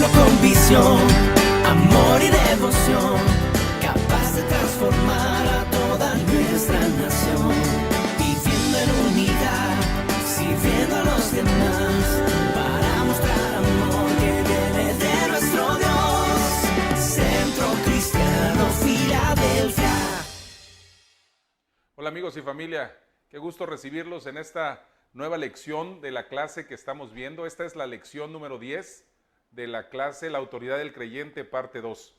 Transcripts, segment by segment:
pueblo con visión, amor y devoción, capaz de transformar a toda nuestra nación, viviendo en unidad, sirviendo a los demás, para mostrar amor que viene de nuestro Dios. Centro Cristiano Filadelfia. Hola amigos y familia, qué gusto recibirlos en esta nueva lección de la clase que estamos viendo. Esta es la lección número 10 de la clase La Autoridad del Creyente, parte 2.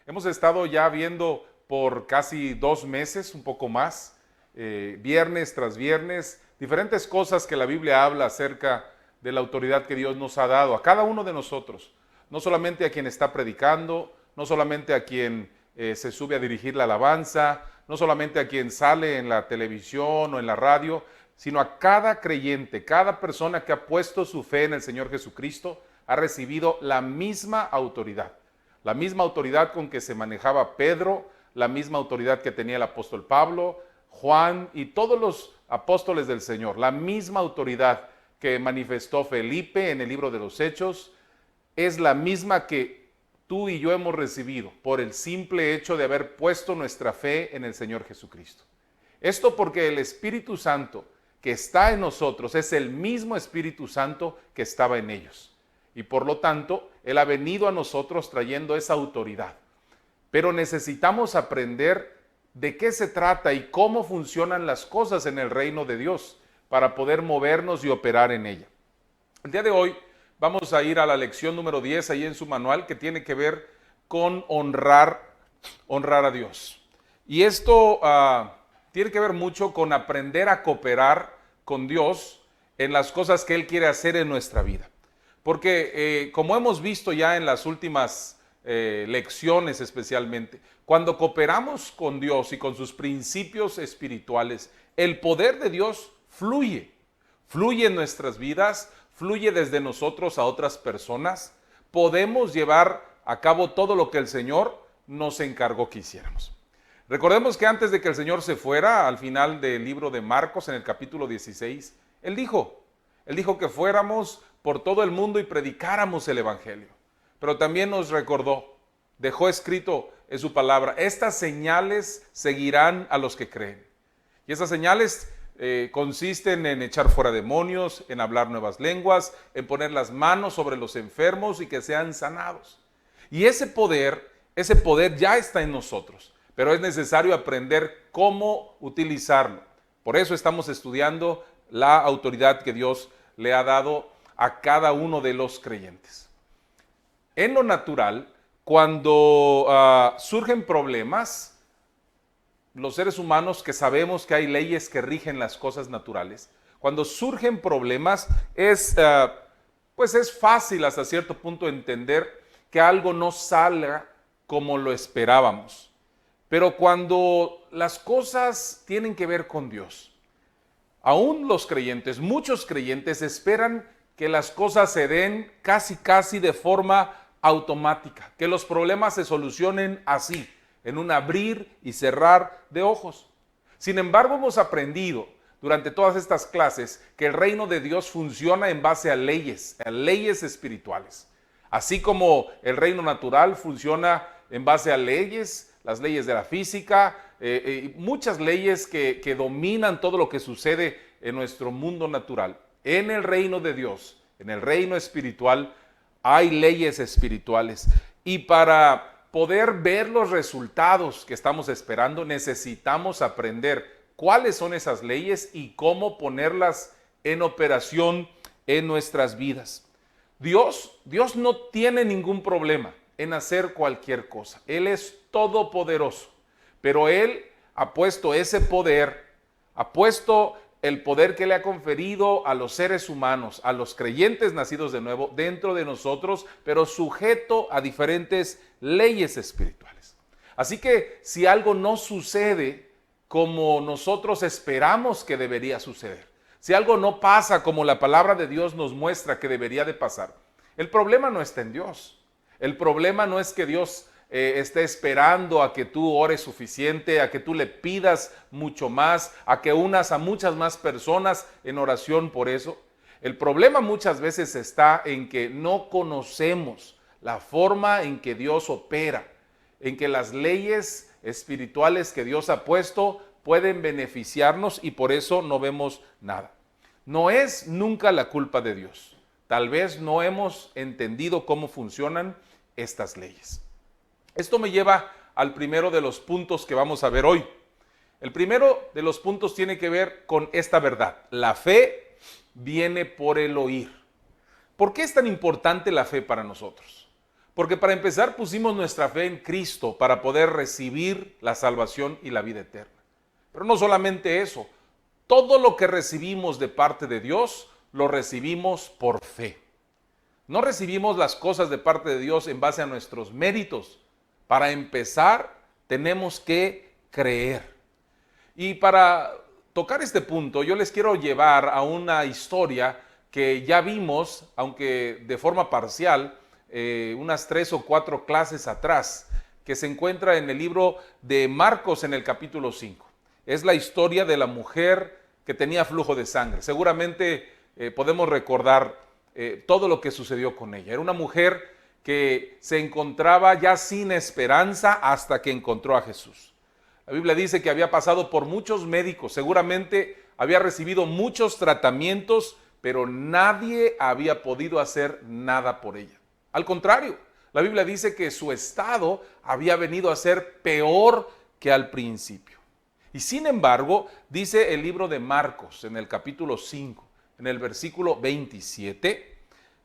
Hemos estado ya viendo por casi 2 meses, un poco más, viernes tras viernes, diferentes cosas que la Biblia habla acerca de la autoridad que Dios nos ha dado a cada uno de nosotros. No solamente a quien está predicando, no solamente a quien se sube a dirigir la alabanza, no solamente a quien sale en la televisión o en la radio, sino a cada creyente, cada persona que ha puesto su fe en el Señor Jesucristo, ha recibido la misma autoridad con que se manejaba Pedro, la misma autoridad que tenía el apóstol Pablo, Juan y todos los apóstoles del Señor, la misma autoridad que manifestó Felipe en el libro de los Hechos, es la misma que tú y yo hemos recibido por el simple hecho de haber puesto nuestra fe en el Señor Jesucristo. Esto porque el Espíritu Santo que está en nosotros es el mismo Espíritu Santo que estaba en ellos. Y por lo tanto, Él ha venido a nosotros trayendo esa autoridad. Pero necesitamos aprender de qué se trata y cómo funcionan las cosas en el reino de Dios para poder movernos y operar en ella. El día de hoy vamos a ir a la lección número 10 ahí en su manual, que tiene que ver con honrar a Dios. Y esto tiene que ver mucho con aprender a cooperar con Dios en las cosas que Él quiere hacer en nuestra vida. Porque como hemos visto ya en las últimas lecciones especialmente, cuando cooperamos con Dios y con sus principios espirituales, el poder de Dios fluye en nuestras vidas, fluye desde nosotros a otras personas. Podemos llevar a cabo todo lo que el Señor nos encargó que hiciéramos. Recordemos que antes de que el Señor se fuera, al final del libro de Marcos, en el capítulo 16, Él dijo que fuéramos por todo el mundo y predicáramos el Evangelio. Pero también nos recordó, dejó escrito en su palabra, estas señales seguirán a los que creen. Y esas señales consisten en echar fuera demonios, en hablar nuevas lenguas, en poner las manos sobre los enfermos y que sean sanados. Y ese poder ya está en nosotros. Pero es necesario aprender cómo utilizarlo. Por eso estamos estudiando la autoridad que Dios le ha dado a cada uno de los creyentes. En lo natural, cuando surgen problemas, los seres humanos que sabemos que hay leyes que rigen las cosas naturales, cuando surgen problemas es fácil hasta cierto punto entender que algo no salga como lo esperábamos. Pero cuando las cosas tienen que ver con Dios, aún los creyentes, muchos creyentes esperan que las cosas se den casi de forma automática, que los problemas se solucionen así, en un abrir y cerrar de ojos. Sin embargo, hemos aprendido durante todas estas clases que el reino de Dios funciona en base a leyes espirituales. Así como el reino natural funciona en base a leyes, las leyes de la física, muchas leyes que dominan todo lo que sucede en nuestro mundo natural. En el reino de Dios, en el reino espiritual, hay leyes espirituales. Y para poder ver los resultados que estamos esperando, necesitamos aprender cuáles son esas leyes y cómo ponerlas en operación en nuestras vidas. Dios no tiene ningún problema en hacer cualquier cosa. Él es todopoderoso, pero Él ha puesto ese poder, ha puesto el poder que le ha conferido a los seres humanos, a los creyentes nacidos de nuevo, dentro de nosotros, pero sujeto a diferentes leyes espirituales. Así que si algo no sucede como nosotros esperamos que debería suceder, si algo no pasa como la palabra de Dios nos muestra que debería de pasar, el problema no está en Dios. El problema no es que Dios esté esperando a que tú ores suficiente, a que tú le pidas mucho más, a que unas a muchas más personas en oración por eso. El problema muchas veces está en que no conocemos la forma en que Dios opera, en que las leyes espirituales que Dios ha puesto pueden beneficiarnos y por eso no vemos nada. No es nunca la culpa de Dios. Tal vez no hemos entendido cómo funcionan estas leyes. Esto me lleva al primero de los puntos que vamos a ver hoy. El primero de los puntos tiene que ver con esta verdad. La fe viene por el oír. ¿Por qué es tan importante la fe para nosotros? Porque para empezar pusimos nuestra fe en Cristo para poder recibir la salvación y la vida eterna. Pero no solamente eso, todo lo que recibimos de parte de Dios lo recibimos por fe. No recibimos las cosas de parte de Dios en base a nuestros méritos. Para empezar, tenemos que creer. Y para tocar este punto, yo les quiero llevar a una historia que ya vimos, aunque de forma parcial, unas 3 o 4 clases atrás, que se encuentra en el libro de Marcos en el capítulo 5. Es la historia de la mujer que tenía flujo de sangre. Seguramente podemos recordar todo lo que sucedió con ella. Era una mujer que se encontraba ya sin esperanza hasta que encontró a Jesús. La Biblia dice que había pasado por muchos médicos, seguramente había recibido muchos tratamientos, pero nadie había podido hacer nada por ella. Al contrario, la Biblia dice que su estado había venido a ser peor que al principio. Y sin embargo, dice el libro de Marcos en el capítulo 5, en el versículo 27,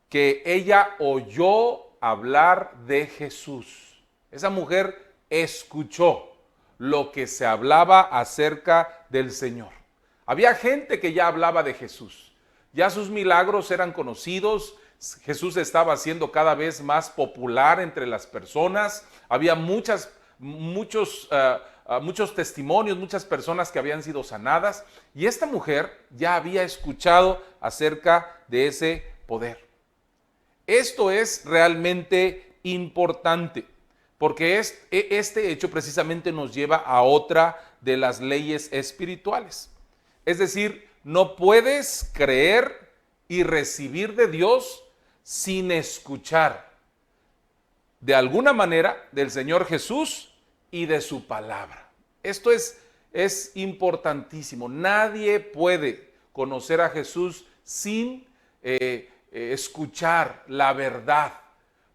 que ella oyó hablar de Jesús. Esa mujer escuchó lo que se hablaba acerca del Señor. Había gente que ya hablaba de Jesús. Ya sus milagros eran conocidos. Jesús estaba siendo cada vez más popular entre las personas. Había muchos testimonios, muchas personas que habían sido sanadas. Y esta mujer ya había escuchado acerca de ese poder. Esto es realmente importante, porque este hecho precisamente nos lleva a otra de las leyes espirituales. Es decir, no puedes creer y recibir de Dios sin escuchar de alguna manera del Señor Jesús y de su palabra. Esto es importantísimo. Nadie puede conocer a Jesús sin escuchar la verdad,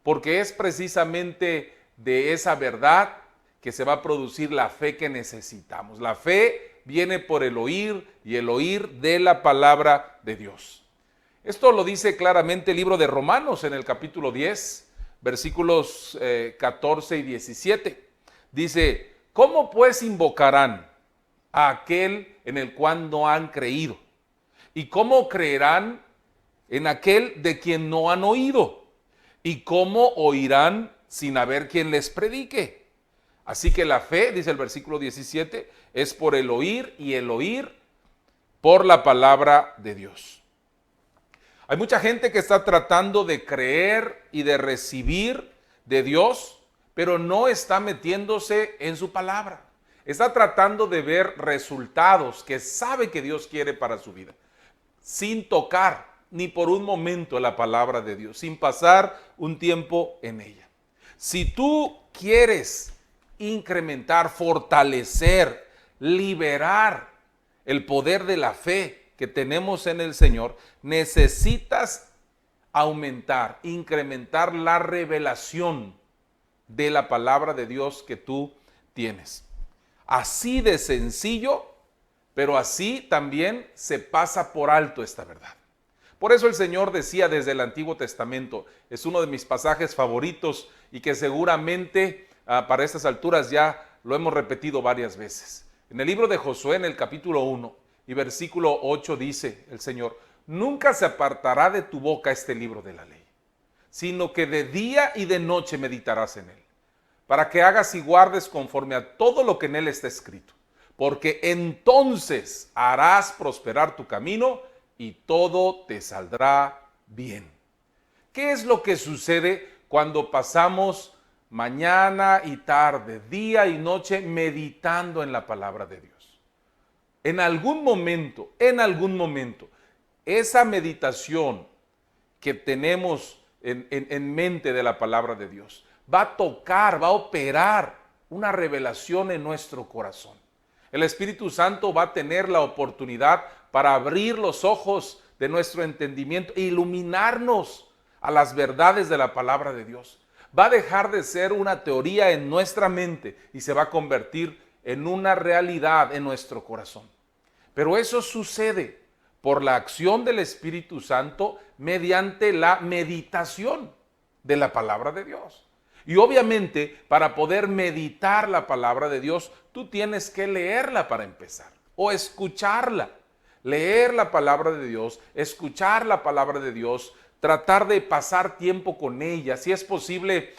porque es precisamente de esa verdad que se va a producir la fe que necesitamos. La fe viene por el oír y el oír de la palabra de Dios. Esto lo dice claramente el libro de Romanos en el capítulo 10, versículos 14 y 17. Dice, ¿cómo pues invocarán a aquel en el cual no han creído? ¿Y cómo creerán en aquel de quien no han oído? ¿Y cómo oirán sin haber quien les predique? Así que la fe, dice el versículo 17, es por el oír y el oír por la palabra de Dios. Hay mucha gente que está tratando de creer y de recibir de Dios, pero no está metiéndose en su palabra. Está tratando de ver resultados que sabe que Dios quiere para su vida, sin tocar ni por un momento la palabra de Dios, sin pasar un tiempo en ella. Si tú quieres incrementar, fortalecer, liberar el poder de la fe que tenemos en el Señor, necesitas aumentar, incrementar la revelación de la palabra de Dios que tú tienes. Así de sencillo, pero así también se pasa por alto esta verdad. Por eso el Señor decía desde el Antiguo Testamento, es uno de mis pasajes favoritos y que seguramente para estas alturas ya lo hemos repetido varias veces. En el libro de Josué, en el capítulo 1 y versículo 8 dice el Señor, nunca se apartará de tu boca este libro de la ley, sino que de día y de noche meditarás en él, para que hagas y guardes conforme a todo lo que en él está escrito, porque entonces harás prosperar tu camino y todo te saldrá bien. ¿Qué es lo que sucede cuando pasamos mañana y tarde, día y noche meditando en la palabra de Dios? En algún momento, esa meditación que tenemos en mente de la palabra de Dios. Va a tocar, va a operar una revelación en nuestro corazón. El Espíritu Santo va a tener la oportunidad para abrir los ojos de nuestro entendimiento e iluminarnos a las verdades de la palabra de Dios. Va a dejar de ser una teoría en nuestra mente y se va a convertir en una realidad en nuestro corazón. Pero eso sucede por la acción del Espíritu Santo mediante la meditación de la palabra de Dios. Y obviamente, para poder meditar la palabra de Dios, tú tienes que leerla para empezar, o escucharla. Leer la palabra de Dios, escuchar la palabra de Dios, tratar de pasar tiempo con ella, si es posible,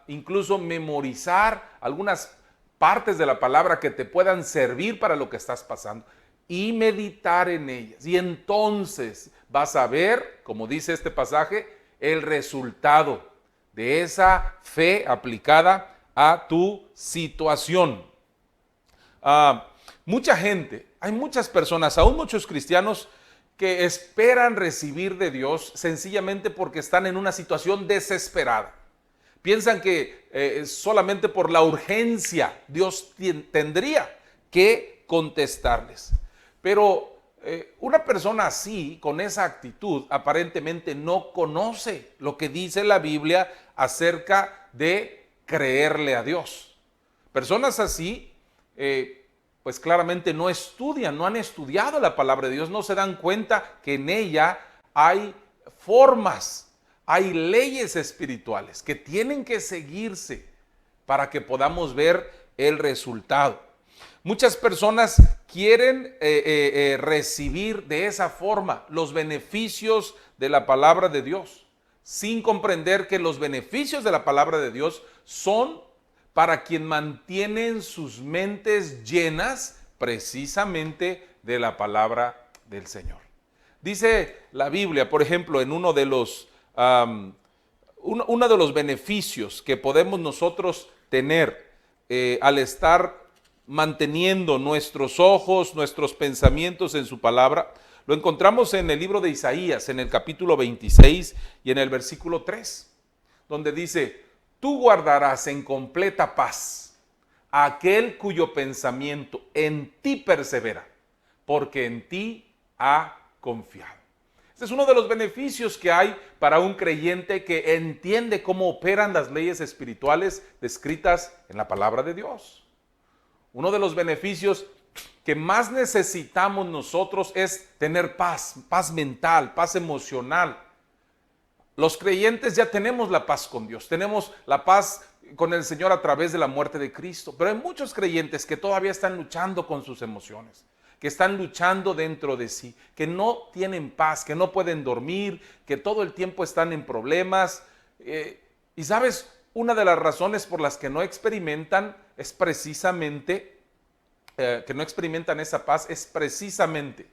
incluso memorizar algunas partes de la palabra que te puedan servir para lo que estás pasando y meditar en ellas. Y entonces vas a ver, como dice este pasaje, el resultado de esa fe aplicada a tu situación. Mucha gente, hay muchas personas, aún muchos cristianos, que esperan recibir de Dios sencillamente porque están en una situación desesperada. Piensan que solamente por la urgencia Dios tendría que contestarles. Pero una persona así, con esa actitud, aparentemente no conoce lo que dice la Biblia acerca de creerle a Dios. Personas así, pues claramente no estudian, no han estudiado la palabra de Dios, no se dan cuenta que en ella hay formas, hay leyes espirituales que tienen que seguirse para que podamos ver el resultado. Muchas personas quieren recibir de esa forma los beneficios de la palabra de Dios, sin comprender que los beneficios de la palabra de Dios son para quien mantienen sus mentes llenas precisamente de la palabra del Señor. Dice la Biblia, por ejemplo, en uno de los beneficios que podemos nosotros tener al estar manteniendo nuestros ojos, nuestros pensamientos en su palabra, lo encontramos en el libro de Isaías, en el capítulo 26 y en el versículo 3, donde dice: tú guardarás en completa paz a aquel cuyo pensamiento en ti persevera, porque en ti ha confiado. Este es uno de los beneficios que hay para un creyente que entiende cómo operan las leyes espirituales descritas en la palabra de Dios. Uno de los beneficios que más necesitamos nosotros es tener paz, paz mental, paz emocional. Los creyentes ya tenemos la paz con Dios, tenemos la paz con el Señor a través de la muerte de Cristo, pero hay muchos creyentes que todavía están luchando con sus emociones, que están luchando dentro de sí, que no tienen paz, que no pueden dormir, que todo el tiempo están en problemas. Y sabes, una de las razones por las que no experimentan es precisamente, que no experimentan esa paz, es precisamente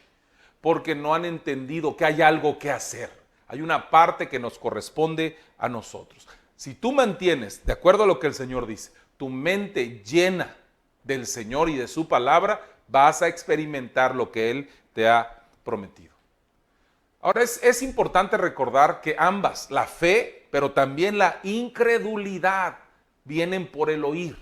porque no han entendido que hay algo que hacer. Hay una parte que nos corresponde a nosotros. Si tú mantienes, de acuerdo a lo que el Señor dice, tu mente llena del Señor y de su palabra, vas a experimentar lo que Él te ha prometido. Ahora es importante recordar que ambas, la fe, pero también la incredulidad, vienen por el oír.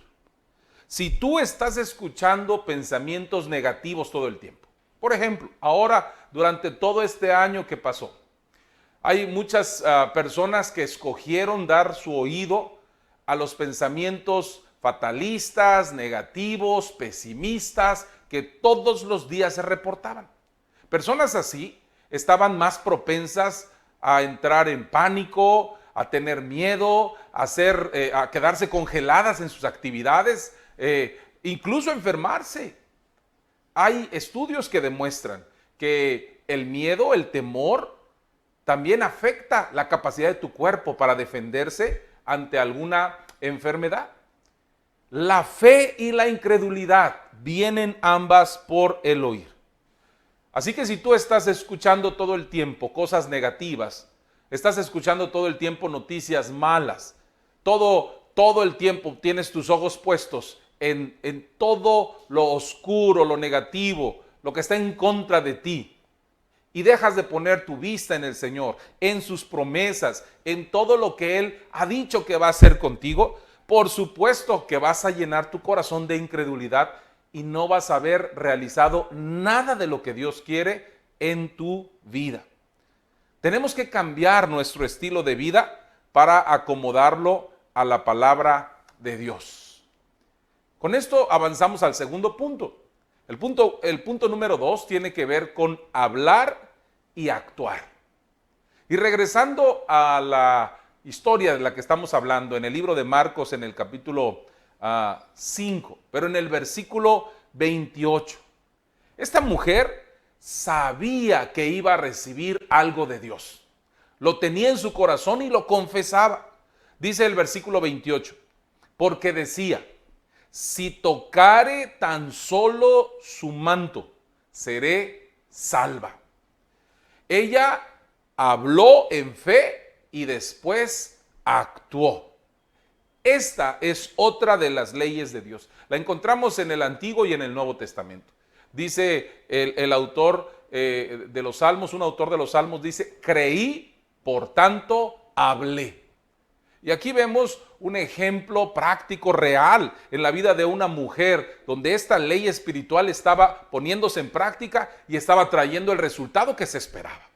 Si tú estás escuchando pensamientos negativos todo el tiempo, por ejemplo, ahora durante todo este año que pasó, hay muchas personas que escogieron dar su oído a los pensamientos fatalistas, negativos, pesimistas, que todos los días se reportaban. Personas así estaban más propensas a entrar en pánico, a tener miedo, a quedarse congeladas en sus actividades, incluso a enfermarse. Hay estudios que demuestran que el miedo, el temor, también afecta la capacidad de tu cuerpo para defenderse ante alguna enfermedad. La fe y la incredulidad vienen ambas por el oír. Así que si tú estás escuchando todo el tiempo cosas negativas, estás escuchando todo el tiempo noticias malas, todo el tiempo tienes tus ojos puestos en todo lo oscuro, lo negativo, lo que está en contra de ti, y dejas de poner tu vista en el Señor, en sus promesas, en todo lo que Él ha dicho que va a hacer contigo, por supuesto que vas a llenar tu corazón de incredulidad y no vas a haber realizado nada de lo que Dios quiere en tu vida. Tenemos que cambiar nuestro estilo de vida para acomodarlo a la palabra de Dios. Con esto avanzamos al segundo punto. El punto número 2 tiene que ver con hablar y actuar. Y regresando a la historia de la que estamos hablando en el libro de Marcos, en el capítulo 5, pero en el versículo 28. Esta mujer sabía que iba a recibir algo de Dios. Lo tenía en su corazón y lo confesaba. Dice el versículo 28, porque decía, si tocare tan solo su manto, seré salva. Ella habló en fe y después actuó. Esta es otra de las leyes de Dios. La encontramos en el Antiguo y en el Nuevo Testamento. Dice el autor de los Salmos, un autor de los Salmos dice, creí, por tanto hablé. Y aquí vemos un ejemplo práctico real en la vida de una mujer donde esta ley espiritual estaba poniéndose en práctica y estaba trayendo el resultado que se esperaba.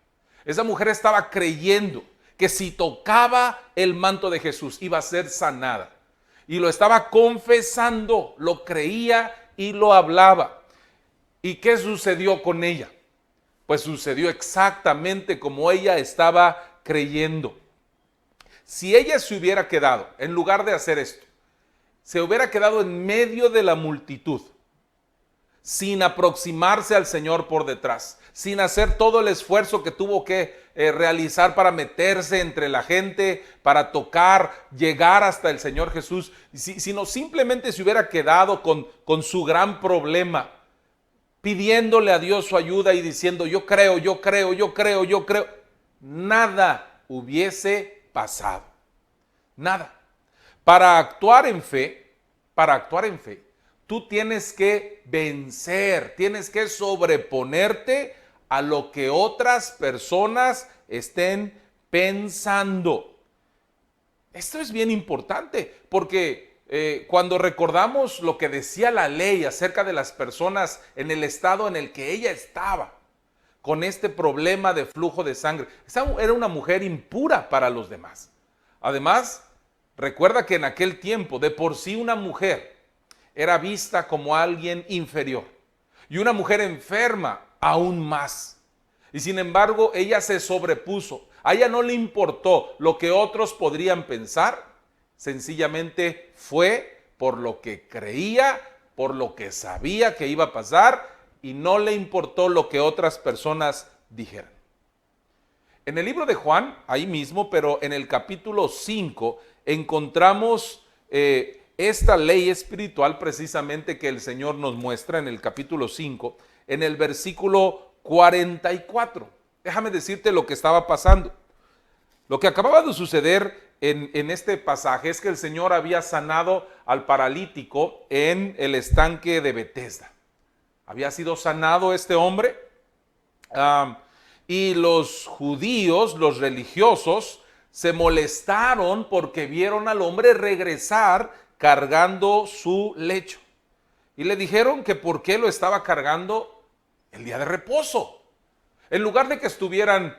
Esa mujer estaba creyendo que si tocaba el manto de Jesús iba a ser sanada. Y lo estaba confesando, lo creía y lo hablaba. ¿Y qué sucedió con ella? Pues sucedió exactamente como ella estaba creyendo. Si ella se hubiera quedado, en lugar de hacer esto, se hubiera quedado en medio de la multitud, sin aproximarse al Señor por detrás, sin hacer todo el esfuerzo que tuvo que realizar para meterse entre la gente, para tocar, llegar hasta el Señor Jesús, sino simplemente se hubiera quedado con su gran problema, pidiéndole a Dios su ayuda y diciendo, yo creo, nada hubiese pasado. Nada. Para actuar en fe, tú tienes que vencer, tienes que sobreponerte a lo que otras personas estén pensando. Esto es bien importante porque cuando recordamos lo que decía la ley acerca de las personas en el estado en el que ella estaba, con este problema de flujo de sangre, era una mujer impura para los demás. Además, recuerda que en aquel tiempo, de por sí una mujer era vista como alguien inferior y una mujer enferma aún más. Y sin embargo, ella se sobrepuso. A ella no le importó lo que otros podrían pensar, sencillamente fue por lo que creía, por lo que sabía que iba a pasar y no le importó lo que otras personas dijeran. En el libro de Juan, ahí mismo, pero en el capítulo 5, encontramos esta ley espiritual precisamente que el Señor nos muestra en el capítulo 5, en el versículo 44. Déjame decirte lo que estaba pasando. Lo que acababa de suceder en este pasaje es que el Señor había sanado al paralítico en el estanque de Betesda. Había sido sanado este hombre y los judíos, los religiosos, se molestaron porque vieron al hombre regresar cargando su lecho. Y le dijeron que por qué lo estaba cargando el día de reposo. En lugar de que estuvieran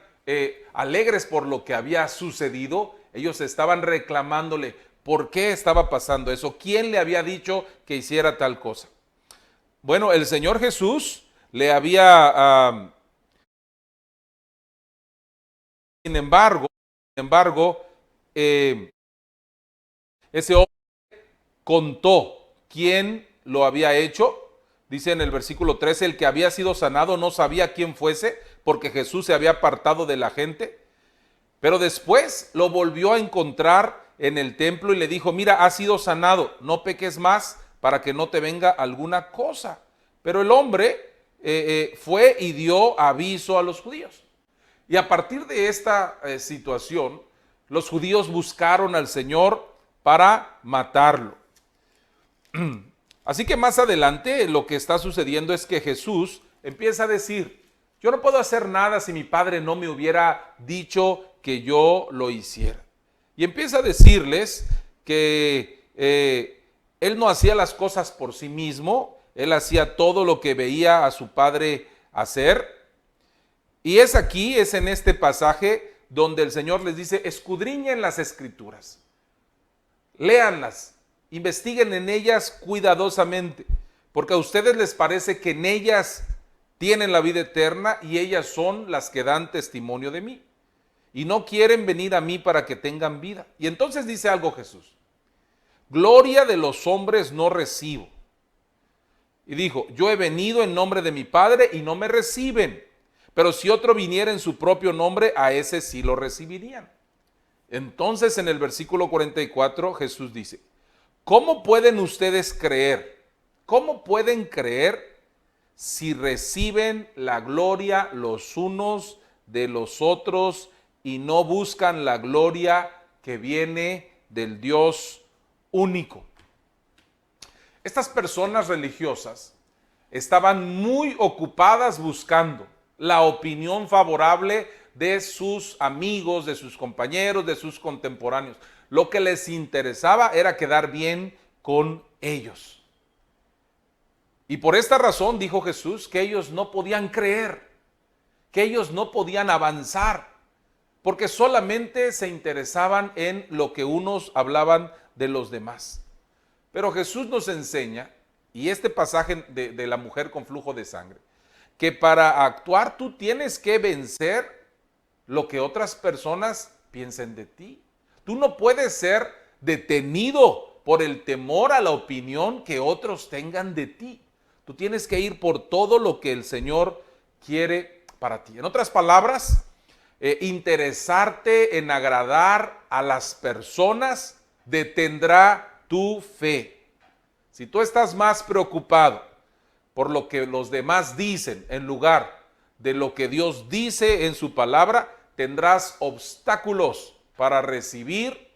alegres por lo que había sucedido, ellos estaban reclamándole por qué estaba pasando eso, quién le había dicho que hiciera tal cosa. Bueno, el Señor Jesús le había... Sin embargo, ese hombre contó quién lo había hecho. Dice en el versículo 13, el que había sido sanado no sabía quién fuese, porque Jesús se había apartado de la gente. Pero después lo volvió a encontrar en el templo y le dijo, mira, has sido sanado, no peques más para que no te venga alguna cosa. Pero el hombre fue y dio aviso a los judíos. Y a partir de esta situación, los judíos buscaron al Señor para matarlo. Así que más adelante lo que está sucediendo es que Jesús empieza a decir, Yo no puedo hacer nada si mi padre no me hubiera dicho que yo lo hiciera. Y empieza a decirles que él no hacía las cosas por sí mismo, él hacía todo lo que veía a su padre hacer. Y es en este pasaje donde el Señor les dice, escudriñen las Escrituras, léanlas, investiguen en ellas cuidadosamente, porque a ustedes les parece que en ellas tienen la vida eterna y ellas son las que dan testimonio de mí. Y no quieren venir a mí para que tengan vida. Y entonces dice algo Jesús, gloria de los hombres no recibo. Y dijo, yo he venido en nombre de mi Padre y no me reciben. Pero si otro viniera en su propio nombre, a ese sí lo recibirían. Entonces en el versículo 44 Jesús dice, ¿cómo pueden ustedes creer? ¿Cómo pueden creer si reciben la gloria los unos de los otros y no buscan la gloria que viene del Dios único? Estas personas religiosas estaban muy ocupadas buscando la opinión favorable de sus amigos, de sus compañeros, de sus contemporáneos. Lo que les interesaba era quedar bien con ellos. Y por esta razón dijo Jesús que ellos no podían creer, que ellos no podían avanzar, porque solamente se interesaban en lo que unos hablaban de los demás. Pero Jesús nos enseña, y este pasaje de la mujer con flujo de sangre, que para actuar tú tienes que vencer lo que otras personas piensen de ti. Tú no puedes ser detenido por el temor a la opinión que otros tengan de ti. Tú tienes que ir por todo lo que el Señor quiere para ti. En otras palabras, interesarte en agradar a las personas detendrá tu fe. Si tú estás más preocupado por lo que los demás dicen en lugar de lo que Dios dice en su palabra, tendrás obstáculos para recibir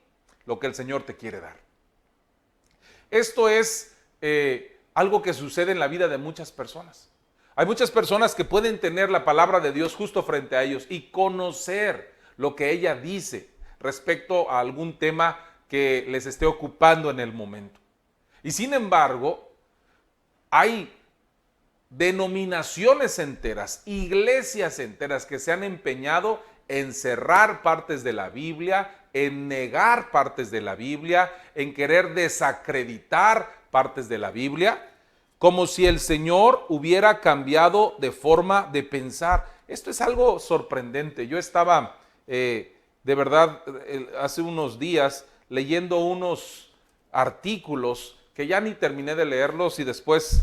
lo que el Señor te quiere dar. Esto es algo que sucede en la vida de muchas personas. Hay muchas personas que pueden tener la palabra de Dios justo frente a ellos y conocer lo que ella dice respecto a algún tema que les esté ocupando en el momento. Y sin embargo, hay denominaciones enteras, iglesias enteras que se han empeñado en cerrar partes de la Biblia, en negar partes de la Biblia, en querer desacreditar partes de la Biblia, como si el Señor hubiera cambiado de forma de pensar. Esto es algo sorprendente. Yo estaba, de verdad, hace unos días leyendo unos artículos que ya ni terminé de leerlos y después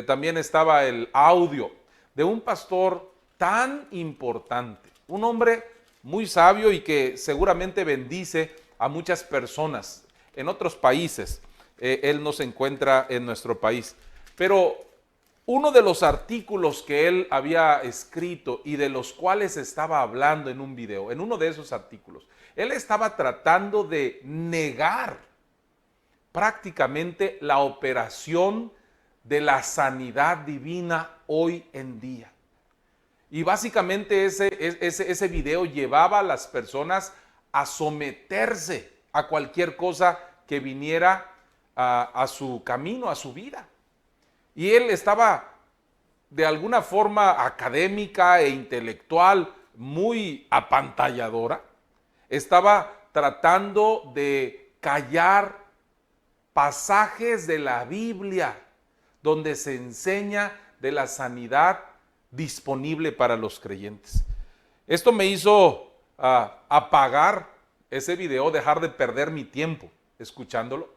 también estaba el audio de un pastor tan importante, un hombre muy sabio y que seguramente bendice a muchas personas en otros países. Él no se encuentra en nuestro país, pero uno de los artículos que él había escrito y de los cuales estaba hablando en un video, en uno de esos artículos, él estaba tratando de negar prácticamente la operación de la sanidad divina hoy en día. Y básicamente ese video llevaba a las personas a someterse a cualquier cosa que viniera a su camino, a su vida. Y él estaba de alguna forma académica e intelectual, muy apantalladora. Estaba tratando de callar pasajes de la Biblia donde se enseña de la sanidad disponible para los creyentes. Esto me hizo apagar ese video, dejar de perder mi tiempo escuchándolo,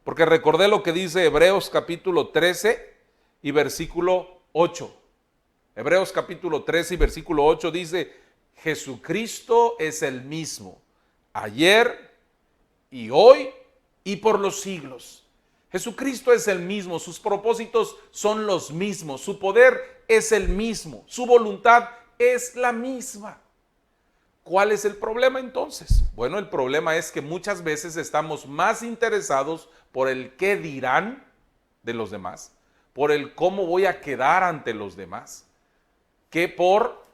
porque recordé lo que dice Hebreos capítulo 13 y versículo 8. Hebreos capítulo 13 y versículo 8 dice, Jesucristo es el mismo, ayer y hoy y por los siglos. Jesucristo es el mismo, sus propósitos son los mismos, su poder es el mismo, su voluntad es la misma. ¿Cuál es el problema entonces? Bueno, el problema es que muchas veces estamos más interesados por el qué dirán de los demás, por el cómo voy a quedar ante los demás, que por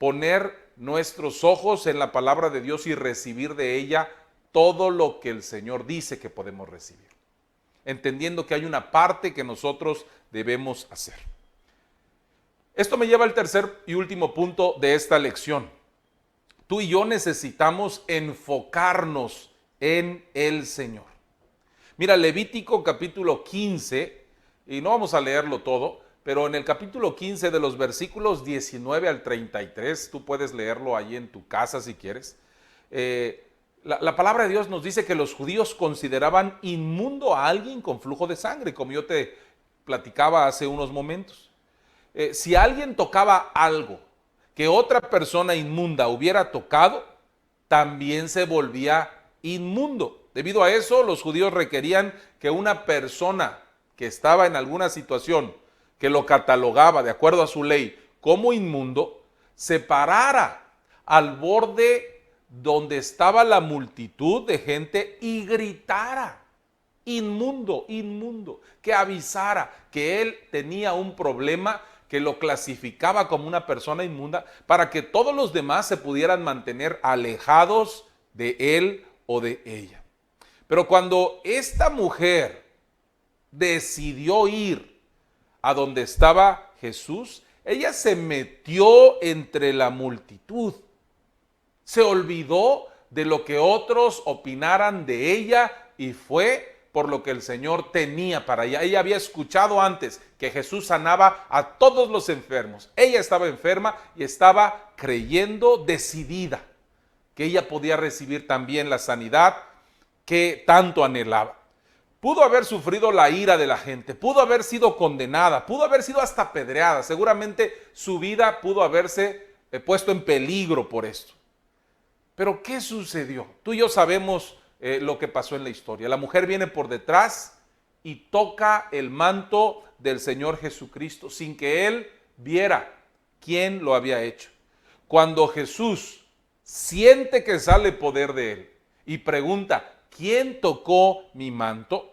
poner nuestros ojos en la palabra de Dios y recibir de ella todo lo que el Señor dice que podemos recibir, entendiendo que hay una parte que nosotros debemos hacer. Esto me lleva al tercer y último punto de esta lección. Tú y yo necesitamos enfocarnos en el Señor. Mira, Levítico capítulo 15, y no vamos a leerlo todo, pero en el capítulo 15 de los versículos 19 al 33, tú puedes leerlo ahí en tu casa si quieres. La palabra de Dios nos dice que los judíos consideraban inmundo a alguien con flujo de sangre, como yo te platicaba hace unos momentos. Si alguien tocaba algo que otra persona inmunda hubiera tocado, también se volvía inmundo. Debido a eso, los judíos requerían que una persona que estaba en alguna situación que lo catalogaba de acuerdo a su ley como inmundo, se parara al borde donde estaba la multitud de gente y gritara: inmundo, inmundo, que avisara que él tenía un problema que lo clasificaba como una persona inmunda, para que todos los demás se pudieran mantener alejados de él o de ella. Pero cuando esta mujer decidió ir a donde estaba Jesús, ella se metió entre la multitud. Se olvidó de lo que otros opinaran de ella y fue por lo que el Señor tenía para ella. Ella había escuchado antes que Jesús sanaba a todos los enfermos. Ella estaba enferma y estaba creyendo decidida que ella podía recibir también la sanidad que tanto anhelaba. Pudo haber sufrido la ira de la gente, pudo haber sido condenada, pudo haber sido hasta apedreada. Seguramente su vida pudo haberse puesto en peligro por esto. Pero ¿qué sucedió? Tú y yo sabemos lo que pasó en la historia. La mujer viene por detrás y toca el manto del Señor Jesucristo sin que él viera quién lo había hecho. Cuando Jesús siente que sale poder de él y pregunta: ¿quién tocó mi manto?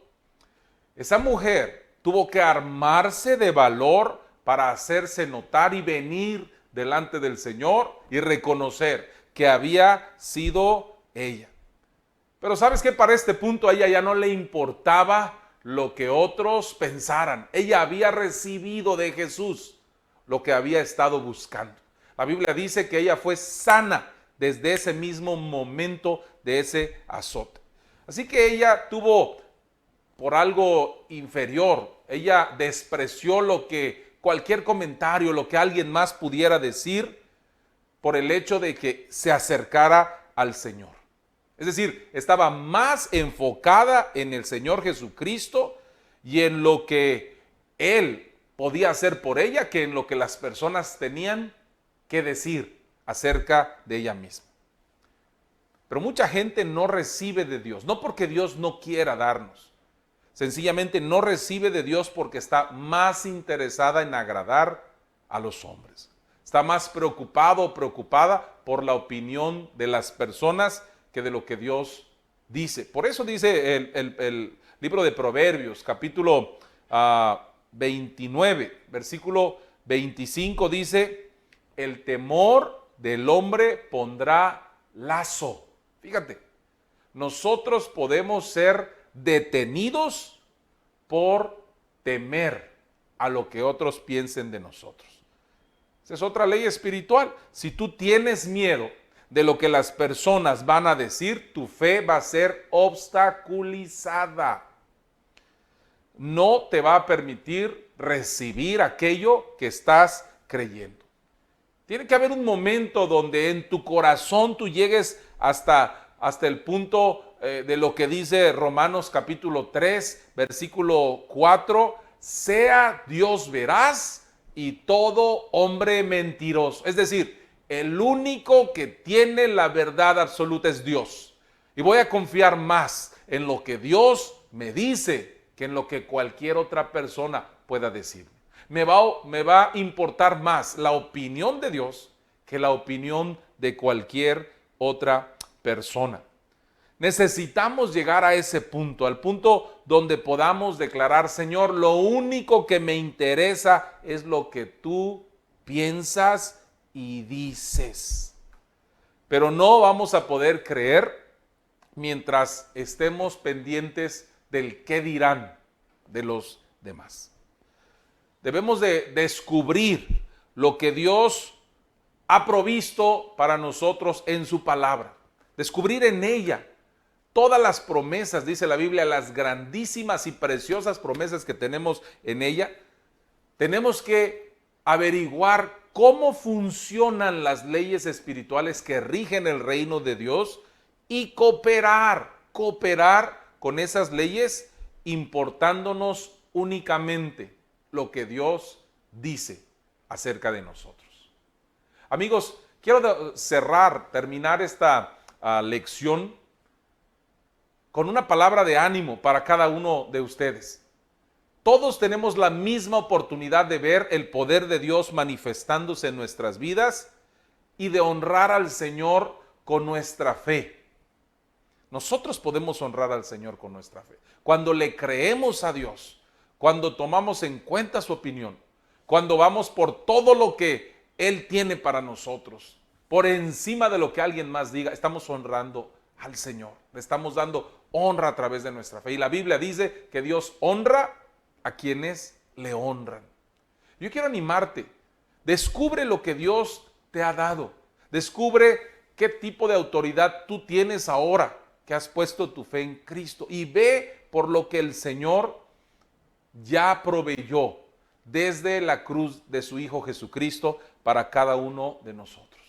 Esa mujer tuvo que armarse de valor para hacerse notar y venir delante del Señor y reconocer que había sido ella. Pero ¿sabes qué? Para este punto a ella ya no le importaba lo que otros pensaran. Ella había recibido de Jesús lo que había estado buscando. La Biblia dice que ella fue sana desde ese mismo momento de ese azote. Así que ella tuvo por algo inferior, ella despreció lo que cualquier comentario, lo que alguien más pudiera decir, por el hecho de que se acercara al Señor. Es decir, estaba más enfocada en el Señor Jesucristo y en lo que Él podía hacer por ella que en lo que las personas tenían que decir acerca de ella misma. Pero mucha gente no recibe de Dios, no porque Dios no quiera darnos. Sencillamente no recibe de Dios porque está más interesada en agradar a los hombres. Está más preocupado o preocupada por la opinión de las personas que de lo que Dios dice. Por eso dice el libro de Proverbios, capítulo 29, versículo 25, dice: el temor del hombre pondrá lazo. Fíjate, nosotros podemos ser detenidos por temer a lo que otros piensen de nosotros. Esa es otra ley espiritual. Si tú tienes miedo de lo que las personas van a decir, tu fe va a ser obstaculizada. No te va a permitir recibir aquello que estás creyendo. Tiene que haber un momento donde en tu corazón tú llegues hasta el punto de lo que dice Romanos capítulo 3, versículo 4, sea Dios veraz y todo hombre mentiroso. Es decir, el único que tiene la verdad absoluta es Dios. Y voy a confiar más en lo que Dios me dice que en lo que cualquier otra persona pueda decirme. Me va a importar más la opinión de Dios que la opinión de cualquier otra persona. Necesitamos llegar a ese punto, al punto donde podamos declarar: Señor, lo único que me interesa es lo que tú piensas y dices. Pero no vamos a poder creer mientras estemos pendientes del qué dirán de los demás. Debemos de descubrir lo que Dios ha provisto para nosotros en su palabra. Descubrir en ella todas las promesas, dice la Biblia, las grandísimas y preciosas promesas que tenemos en ella. Tenemos que averiguar cómo funcionan las leyes espirituales que rigen el reino de Dios y cooperar con esas leyes, importándonos únicamente lo que Dios dice acerca de nosotros. Amigos, quiero terminar esta lección con una palabra de ánimo para cada uno de ustedes. Todos tenemos la misma oportunidad de ver el poder de Dios manifestándose en nuestras vidas y de honrar al Señor con nuestra fe. Nosotros podemos honrar al Señor con nuestra fe. Cuando le creemos a Dios, cuando tomamos en cuenta su opinión, cuando vamos por todo lo que Él tiene para nosotros, por encima de lo que alguien más diga, estamos honrando al Señor. Le estamos dando honra a través de nuestra fe. Y la Biblia dice que Dios honra a quienes le honran. Yo quiero animarte. Descubre lo que Dios te ha dado. Descubre qué tipo de autoridad tú tienes ahora que has puesto tu fe en Cristo. Y ve por lo que el Señor ya proveyó desde la cruz de su Hijo Jesucristo para cada uno de nosotros.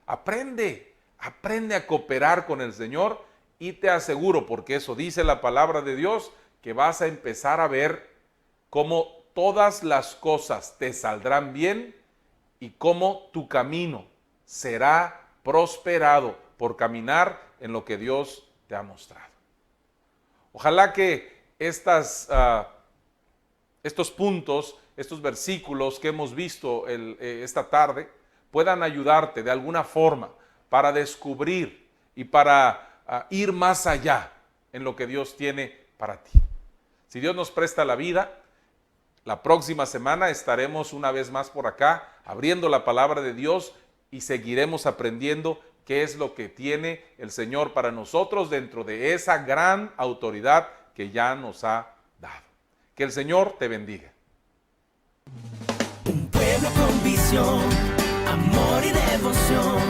Aprende a cooperar con el Señor y te aseguro, porque eso dice la palabra de Dios, que vas a empezar a ver cómo todas las cosas te saldrán bien y cómo tu camino será prosperado por caminar en lo que Dios te ha mostrado. Ojalá que estos puntos, estos versículos que hemos visto esta tarde, puedan ayudarte de alguna forma para descubrir y para ir más allá en lo que Dios tiene para ti. Si Dios nos presta la vida, la próxima semana estaremos una vez más por acá abriendo la palabra de Dios y seguiremos aprendiendo qué es lo que tiene el Señor para nosotros dentro de esa gran autoridad que ya nos ha dado. Que el Señor te bendiga. Un pueblo con visión, amor y devoción.